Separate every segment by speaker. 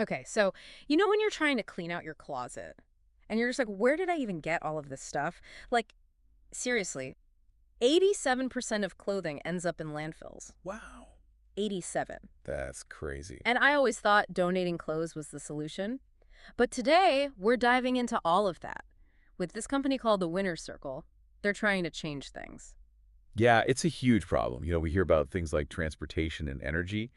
Speaker 1: Okay, so you know when you're trying to clean out your closet and you're just like, where did I even get all of this stuff? Like, seriously, 87% of clothing ends up in landfills.
Speaker 2: Wow.
Speaker 1: 87.
Speaker 2: That's crazy.
Speaker 1: And I always thought donating clothes was the solution. But today, we're diving into all of that. With this company called the Winner's Circle, they're trying to change things.
Speaker 2: Yeah, it's a huge problem. We hear about things like transportation and energy,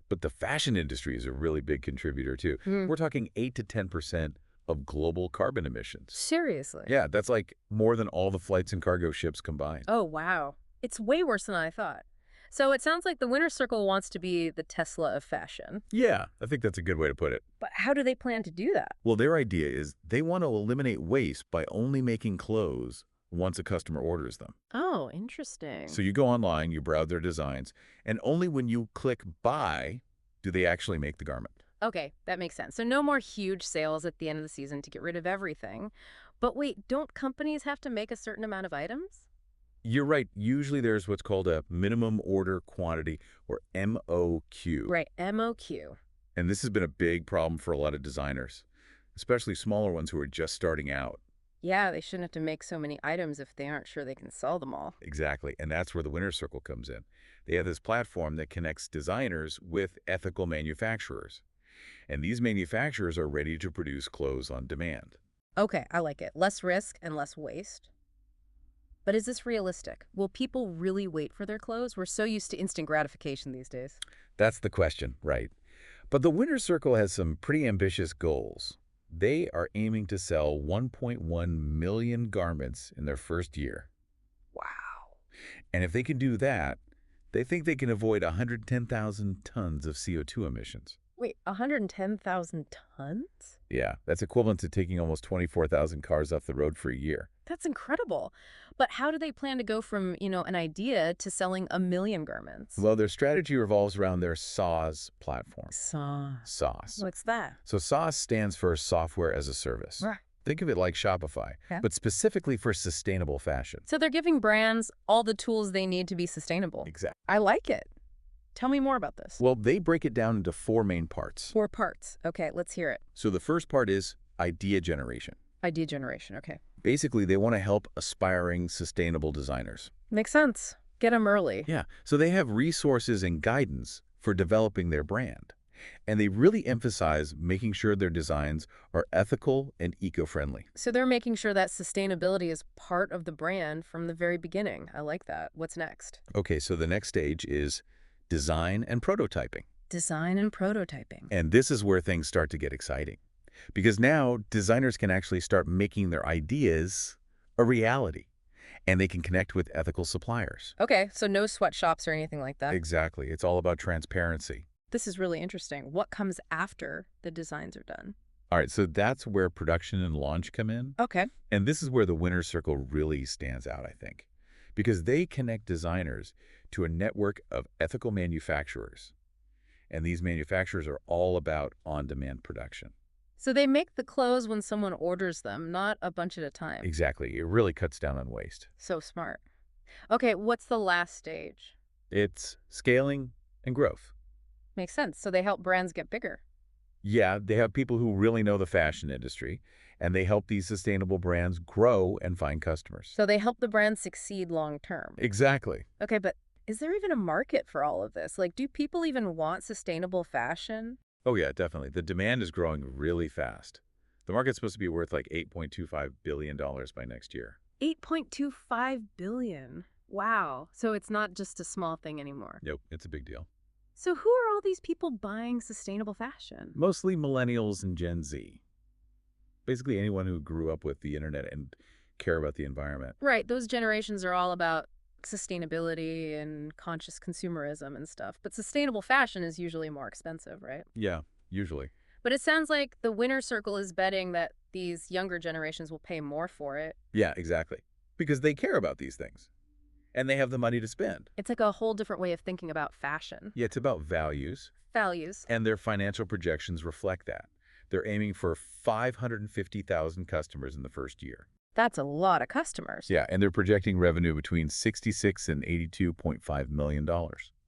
Speaker 2: but the fashion industry is a really big contributor too.
Speaker 1: Hmm.
Speaker 2: We're talking 8 to 10% of global carbon emissions.
Speaker 1: Seriously?
Speaker 2: Yeah, that's like more than all the flights and cargo ships combined.
Speaker 1: Oh, wow. It's way worse than I thought. So it sounds like the Winner's Circle wants to be the Tesla of fashion.
Speaker 2: Yeah, I think that's a good way to put it.
Speaker 1: But how do they plan to do that?
Speaker 2: Well, their idea is they want to eliminate waste by only making clothes once a customer orders them.
Speaker 1: Oh, interesting.
Speaker 2: So you go online, you browse their designs, and only when you click buy do they actually make the garment.
Speaker 1: Okay, that makes sense. So no more huge sales at the end of the season to get rid of everything. But wait, don't companies have to make a certain amount of items?
Speaker 2: You're right. Usually there's what's called a minimum order quantity, or MOQ.
Speaker 1: Right, MOQ.
Speaker 2: And this has been a big problem for a lot of designers, especially smaller ones who are just starting out.
Speaker 1: Yeah, they shouldn't have to make so many items if they aren't sure they can sell them all.
Speaker 2: Exactly. And that's where the Winner's Circle comes in. They have this platform that connects designers with ethical manufacturers. And these manufacturers are ready to produce clothes on demand.
Speaker 1: Okay, I like it. Less risk and less waste. But is this realistic? Will people really wait for their clothes? We're so used to instant gratification these days.
Speaker 2: That's the question, right? But the Winner's Circle has some pretty ambitious goals. They are aiming to sell 1.1 million garments in their first year.
Speaker 1: Wow.
Speaker 2: And if they can do that, they think they can avoid 110,000 tons of CO2 emissions.
Speaker 1: Wait, 110,000 tons?
Speaker 2: Yeah, that's equivalent to taking almost 24,000 cars off the road for a year.
Speaker 1: That's incredible. But how do they plan to go from, an idea to selling a million garments?
Speaker 2: Well, their strategy revolves around their SaaS platform.
Speaker 1: Sauce.
Speaker 2: SaaS.
Speaker 1: What's that?
Speaker 2: So SaaS stands for Software as a Service.
Speaker 1: Right.
Speaker 2: Think of it like Shopify,
Speaker 1: Okay.
Speaker 2: but specifically for sustainable fashion.
Speaker 1: So they're giving brands all the tools they need to be sustainable.
Speaker 2: Exactly.
Speaker 1: I like it. Tell me more about this.
Speaker 2: Well, they break it down into four main parts.
Speaker 1: 4 parts. Okay, let's hear it.
Speaker 2: So the first part is idea generation.
Speaker 1: Idea generation. Okay.
Speaker 2: Basically, they want to help aspiring sustainable designers.
Speaker 1: Makes sense. Get them early.
Speaker 2: Yeah, so they have resources and guidance for developing their brand. And they really emphasize making sure their designs are ethical and eco-friendly.
Speaker 1: So they're making sure that sustainability is part of the brand from the very beginning. I like that. What's next?
Speaker 2: Okay, so the next stage is design and prototyping.
Speaker 1: Design and prototyping.
Speaker 2: And this is where things start to get exciting. Because now designers can actually start making their ideas a reality. And they can connect with ethical suppliers.
Speaker 1: Okay, so no sweatshops or anything like that.
Speaker 2: Exactly. It's all about transparency.
Speaker 1: This is really interesting. What comes after the designs are done?
Speaker 2: All right, so that's where production and launch come in.
Speaker 1: Okay.
Speaker 2: And this is where the Winner's Circle really stands out, I think, because they connect designers to a network of ethical manufacturers. And these manufacturers are all about on-demand production.
Speaker 1: So they make the clothes when someone orders them, not a bunch at a time.
Speaker 2: Exactly. It really cuts down on waste.
Speaker 1: So smart. Okay, what's the last stage?
Speaker 2: It's scaling and growth.
Speaker 1: Makes sense. So they help brands get bigger.
Speaker 2: Yeah, they have people who really know the fashion industry, and they help these sustainable brands grow and find customers.
Speaker 1: So they help the brand succeed long term.
Speaker 2: Exactly.
Speaker 1: Okay, but is there even a market for all of this? Like, do people even want sustainable fashion?
Speaker 2: Oh, yeah, definitely. The demand is growing really fast. The market's supposed to be worth like $8.25 billion by next year.
Speaker 1: 8.25 billion. Wow. So it's not just a small thing anymore.
Speaker 2: Nope, it's a big deal.
Speaker 1: So who are all these people buying sustainable fashion?
Speaker 2: Mostly millennials and Gen Z. Basically anyone who grew up with the internet and care about the environment.
Speaker 1: Right, those generations are all about sustainability and conscious consumerism and stuff. But sustainable fashion is usually more expensive, right?
Speaker 2: Yeah, usually.
Speaker 1: But it sounds like the Winner's Circle is betting that these younger generations will pay more for it.
Speaker 2: Yeah, exactly. Because they care about these things. And they have the money to spend.
Speaker 1: It's like a whole different way of thinking about fashion.
Speaker 2: Yeah, it's about values.
Speaker 1: Values.
Speaker 2: And their financial projections reflect that. They're aiming for 550,000 customers in the first year.
Speaker 1: That's a lot of customers.
Speaker 2: Yeah, and they're projecting revenue between $66 and $82.5 million.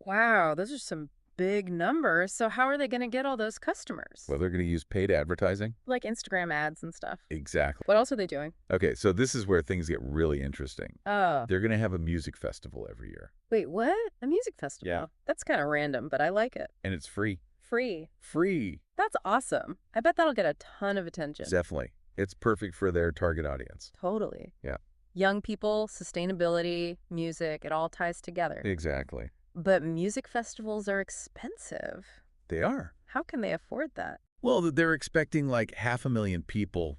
Speaker 1: Wow, those are some big numbers. So how are they going to get all those customers?
Speaker 2: Well, they're going to use paid advertising.
Speaker 1: Like Instagram ads and stuff.
Speaker 2: Exactly.
Speaker 1: What else are they doing?
Speaker 2: Okay, so this is where things get really interesting.
Speaker 1: Oh.
Speaker 2: They're going to have a music festival every year.
Speaker 1: Wait, what? A music festival?
Speaker 2: Yeah.
Speaker 1: That's kind of random, but I like it.
Speaker 2: And it's free.
Speaker 1: Free.
Speaker 2: Free.
Speaker 1: That's awesome. I bet that'll get a ton of attention.
Speaker 2: Definitely. It's perfect for their target audience.
Speaker 1: Totally.
Speaker 2: Yeah.
Speaker 1: Young people, sustainability, music, it all ties together.
Speaker 2: Exactly.
Speaker 1: But music festivals are expensive.
Speaker 2: They are.
Speaker 1: How can they afford that?
Speaker 2: Well, they're expecting like 500,000 people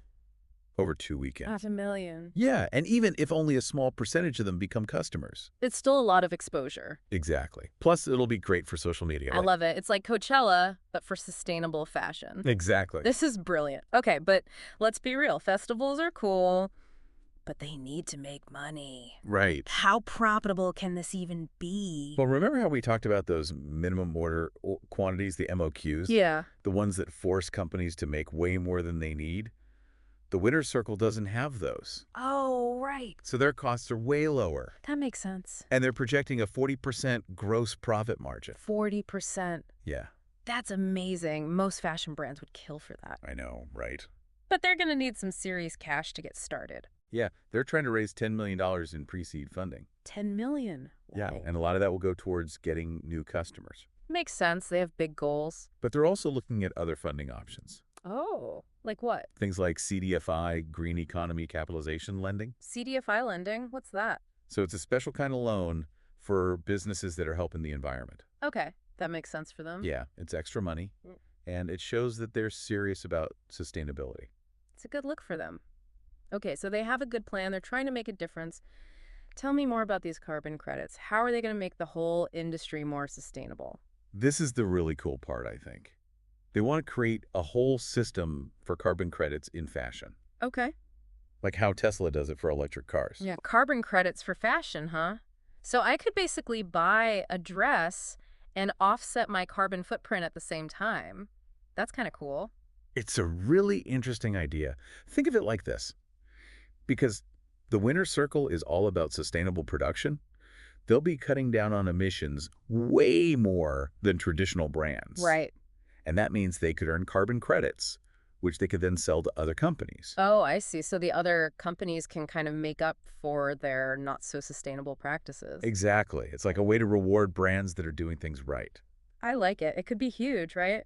Speaker 2: over 2 weekends.
Speaker 1: 500,000.
Speaker 2: Yeah, and even if only a small percentage of them become customers.
Speaker 1: It's still a lot of exposure.
Speaker 2: Exactly. Plus, it'll be great for social media.
Speaker 1: I love it. It's like Coachella, but for sustainable fashion.
Speaker 2: Exactly.
Speaker 1: This is brilliant. Okay, but let's be real. Festivals are cool, but they need to make money.
Speaker 2: Right.
Speaker 1: How profitable can this even be?
Speaker 2: Well, remember how we talked about those minimum order quantities, the MOQs?
Speaker 1: Yeah.
Speaker 2: The ones that force companies to make way more than they need? The Winner's Circle doesn't have those.
Speaker 1: Oh, right.
Speaker 2: So their costs are way lower.
Speaker 1: That makes sense.
Speaker 2: And they're projecting a 40% gross profit margin.
Speaker 1: 40%.
Speaker 2: Yeah,
Speaker 1: That's amazing. Most fashion brands would kill for that.
Speaker 2: I know, right?
Speaker 1: But they're going to need some serious cash to get started.
Speaker 2: Yeah, they're trying to raise $10 million in pre-seed funding.
Speaker 1: 10 million.
Speaker 2: Yeah,
Speaker 1: Wow.
Speaker 2: and a lot of that will go towards getting new customers.
Speaker 1: Makes sense. They have big goals.
Speaker 2: But they're also looking at other funding options.
Speaker 1: Oh, like what?
Speaker 2: Things like CDFI, Green Economy Capitalization Lending.
Speaker 1: CDFI lending? What's that?
Speaker 2: So it's a special kind of loan for businesses that are helping the environment.
Speaker 1: Okay, that makes sense for them.
Speaker 2: Yeah, it's extra money,
Speaker 1: Mm.
Speaker 2: and it shows that they're serious about sustainability.
Speaker 1: It's a good look for them. Okay, so they have a good plan. They're trying to make a difference. Tell me more about these carbon credits. How are they going to make the whole industry more sustainable?
Speaker 2: This is the really cool part, I think. They want to create a whole system for carbon credits in fashion,
Speaker 1: Okay.
Speaker 2: like how Tesla does it for electric cars.
Speaker 1: Yeah, carbon credits for fashion, huh? So I could basically buy a dress and offset my carbon footprint at the same time. That's kind of cool.
Speaker 2: It's a really interesting idea. Think of it like this. Because the Winner's Circle is all about sustainable production, they'll be cutting down on emissions way more than traditional brands.
Speaker 1: Right.
Speaker 2: And that means they could earn carbon credits, which they could then sell to other companies.
Speaker 1: Oh, I see. So the other companies can kind of make up for their not so sustainable practices.
Speaker 2: Exactly. It's like a way to reward brands that are doing things right.
Speaker 1: I like it. It could be huge, right?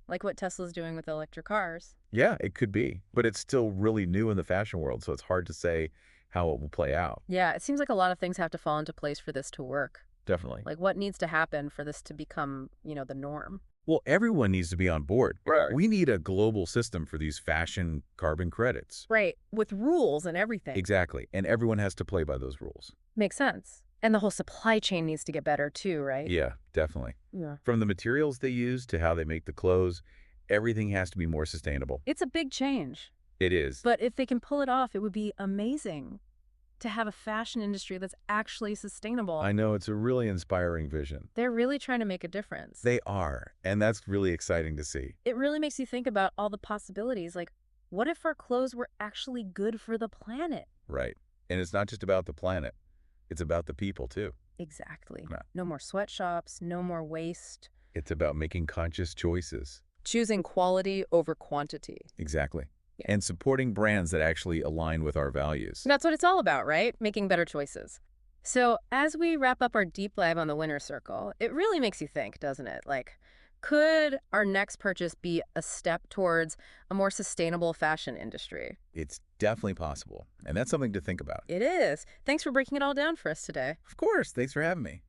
Speaker 1: Like what Tesla's doing with electric cars.
Speaker 2: Yeah, it could be. But it's still really new in the fashion world, so it's hard to say how it will play out.
Speaker 1: Yeah, it seems like a lot of things have to fall into place for this to work.
Speaker 2: Definitely.
Speaker 1: Like what needs to happen for this to become, the norm?
Speaker 2: Well, everyone needs to be on board.
Speaker 1: Right.
Speaker 2: We need a global system for these fashion carbon credits.
Speaker 1: Right, with rules and everything.
Speaker 2: Exactly. And everyone has to play by those rules.
Speaker 1: Makes sense. And the whole supply chain needs to get better too, right?
Speaker 2: Yeah, definitely.
Speaker 1: Yeah.
Speaker 2: From the materials they use to how they make the clothes, everything has to be more sustainable.
Speaker 1: It's a big change.
Speaker 2: It is.
Speaker 1: But if they can pull it off, it would be amazing to have a fashion industry that's actually sustainable.
Speaker 2: I know, it's a really inspiring vision.
Speaker 1: They're really trying to make a difference.
Speaker 2: They are, and that's really exciting to see.
Speaker 1: It really makes you think about all the possibilities. Like, what if our clothes were actually good for the planet?
Speaker 2: Right. And it's not just about the planet. It's about the people, too.
Speaker 1: Exactly.
Speaker 2: Yeah.
Speaker 1: No more sweatshops, no more waste.
Speaker 2: It's about making conscious choices.
Speaker 1: Choosing quality over quantity.
Speaker 2: Exactly.
Speaker 1: Yeah.
Speaker 2: And supporting brands that actually align with our values.
Speaker 1: That's what it's all about, right? Making better choices. So as we wrap up our deep dive on the Winner's Circle, it really makes you think, doesn't it? Like, could our next purchase be a step towards a more sustainable fashion industry?
Speaker 2: It's definitely possible. And that's something to think about.
Speaker 1: It is. Thanks for breaking it all down for us today.
Speaker 2: Of course. Thanks for having me.